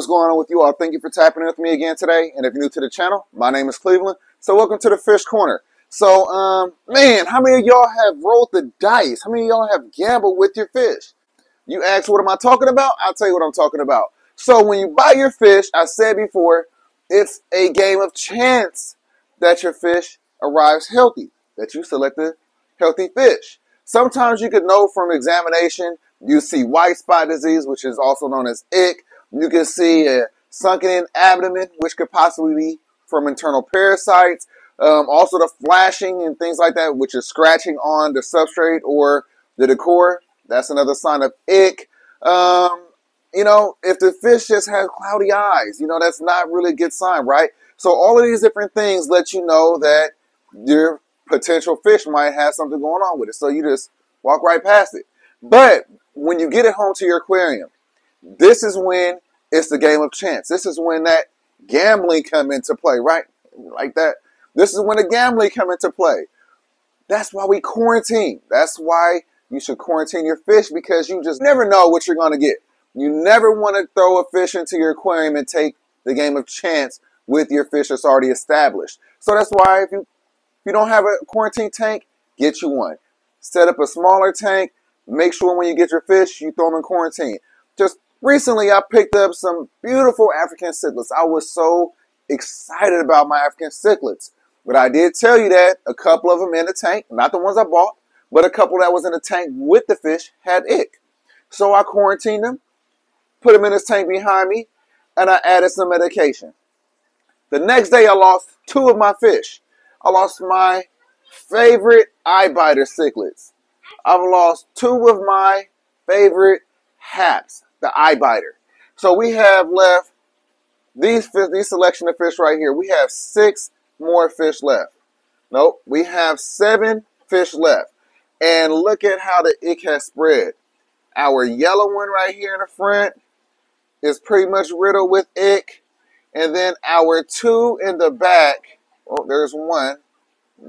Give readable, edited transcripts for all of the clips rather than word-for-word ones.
What's going on with you all? Thank you for tapping in with me again today. And if you're new to the channel, my name is Cleveland. So welcome to the Fish Corner. So, man, how many of y'all have rolled the dice? How many of y'all have gambled with your fish? You ask, what am I talking about? I'll tell you what I'm talking about. So when you buy your fish, I said before, it's a game of chance that your fish arrives healthy, that you select a healthy fish. Sometimes you could know from examination, you see white spot disease, which is also known as ick. You can see a sunken in abdomen, which could possibly be from internal parasites. Also the flashing and things like that, which is scratching on the substrate or the decor. That's another sign of ick. You know, if the fish just has cloudy eyes, you know, that's not really a good sign, right? So all of these different things let you know that your potential fish might have something going on with it. So you just walk right past it. But when you get it home to your aquarium, this is when it's the game of chance. This is when that gambling come into play, right? Like that. This is when the gambling come into play. That's why we quarantine. That's why you should quarantine your fish, because you just never know what you're going to get. You never want to throw a fish into your aquarium and take the game of chance with your fish that's already established. So that's why if you don't have a quarantine tank, get you one. Set up a smaller tank. Make sure when you get your fish, you throw them in quarantine. Just recently, I picked up some beautiful African cichlids. I was so excited about my African cichlids. But I did tell you that a couple of them in the tank, not the ones I bought, but a couple that was in the tank with the fish had ick. So I quarantined them, put them in this tank behind me, and I added some medication. The next day, I lost 2 of my fish. I lost my favorite eye biter cichlids. I've lost 2 of my favorite haps, the eye biter. So we have left these selection of fish right here. We have 6 more fish left. Nope, we have 7 fish left. And look at how the ick has spread. Our yellow one right here in the front is pretty much riddled with ick. And then our 2 in the back, oh, there's one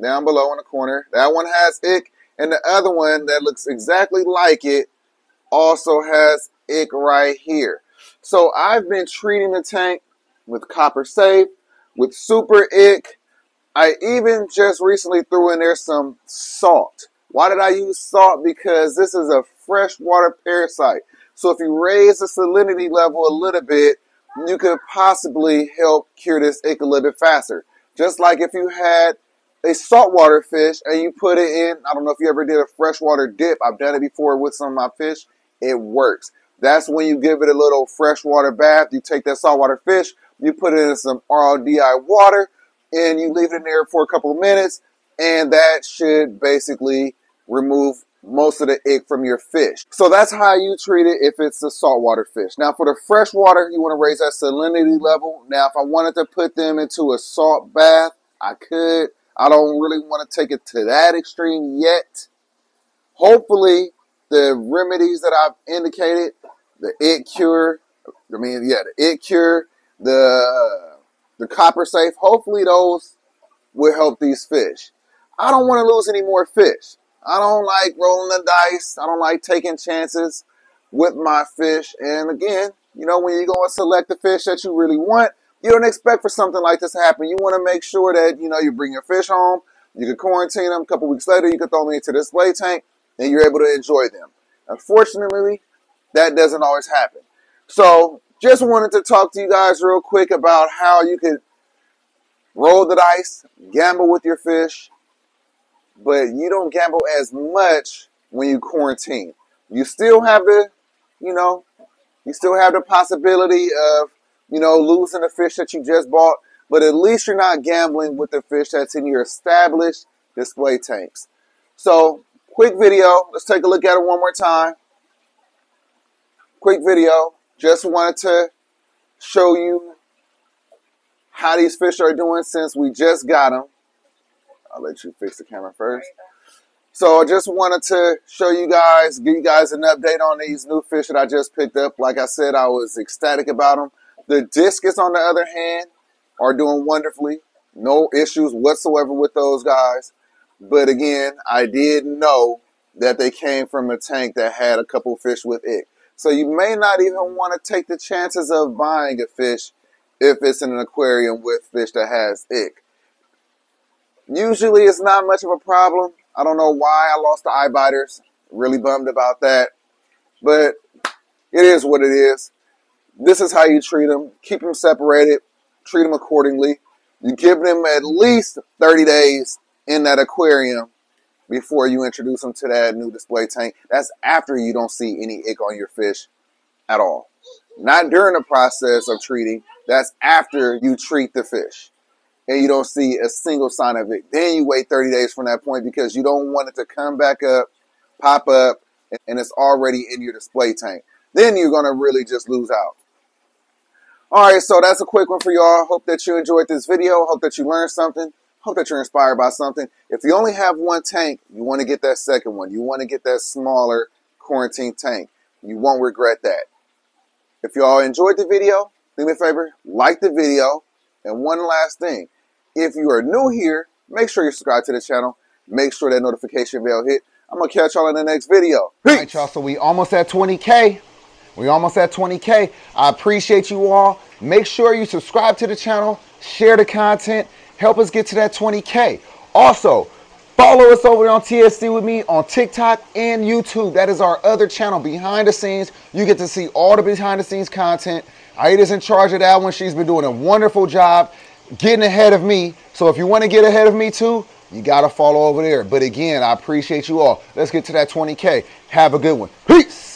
down below in the corner. That one has ick. And the other one that looks exactly like it also has ick right here. So I've been treating the tank with Copper Safe, with Super Ick. I even just recently threw in there some salt. Why did I use salt? Because this is a freshwater parasite. So if you raise the salinity level a little bit, you could possibly help cure this ick a little bit faster. Just like if you had a saltwater fish and you put it in, I don't know if you ever did a freshwater dip. I've done it before with some of my fish. It works. That's when you give it a little freshwater bath. You take that saltwater fish, you put it in some RODI water, and you leave it in there for a couple of minutes, and that should basically remove most of the ick from your fish. So that's how you treat it if it's a saltwater fish. Now for the freshwater, you want to raise that salinity level. Now if I wanted to put them into a salt bath, I could. I don't really want to take it to that extreme yet. Hopefully the remedies that I've indicated, the ick cure, the ick cure, the Copper Safe, hopefully those will help these fish. I don't want to lose any more fish. I don't like rolling the dice. I don't like taking chances with my fish. And again, you know, when you go and select the fish that you really want, you don't expect for something like this to happen. You want to make sure that, you know, you bring your fish home, you can quarantine them. A couple weeks later, you can throw them into the display tank, and you're able to enjoy them. Unfortunately, that doesn't always happen. So just wanted to talk to you guys real quick about how you could roll the dice, gamble with your fish, but you don't gamble as much when you quarantine. You still have the, you know, you still have the possibility of, you know, losing the fish that you just bought, but at least you're not gambling with the fish that's in your established display tanks. So, quick video. Let's take a look at it one more time. Quick video. Just wanted to show you how these fish are doing since we just got them. I'll let you fix the camera first. So I just wanted to show you guys, give you guys an update on these new fish that I just picked up. Like I said, I was ecstatic about them. The discus, on the other hand, are doing wonderfully. No issues whatsoever with those guys. But again, I did know that they came from a tank that had a couple fish with ick. So you may not even want to take the chances of buying a fish if it's in an aquarium with fish that has ick. Usually it's not much of a problem. I don't know why I lost the eye biters. Really bummed about that. But it is what it is. This is how you treat them. Keep them separated. Treat them accordingly. You give them at least 30 days in that aquarium before you introduce them to that new display tank. That's after you don't see any ick on your fish at all. Not during the process of treating. That's after you treat the fish and you don't see a single sign of it. Then you wait 30 days from that point because you don't want it to come back up, pop up, and it's already in your display tank. Then you're going to really just lose out. All right, so that's a quick one for y'all. Hope that you enjoyed this video. Hope that you learned something. Hope that you're inspired by something. If you only have one tank, you want to get that second one. You want to get that smaller quarantine tank. You won't regret that. If y'all enjoyed the video, do me a favor, like the video. And one last thing, if you are new here, make sure you subscribe to the channel. Make sure that notification bell hit. I'm going to catch y'all in the next video. Peace. All right, y'all, so we almost at 20K. We almost at 20K. I appreciate you all. Make sure you subscribe to the channel, share the content, help us get to that 20K. Also, follow us over on TFC with me on TikTok and YouTube. That is our other channel, behind the scenes. You get to see all the behind the scenes content. Aida's in charge of that one. She's been doing a wonderful job getting ahead of me. So if you want to get ahead of me too, you got to follow over there. But again, I appreciate you all. Let's get to that 20K. Have a good one. Peace.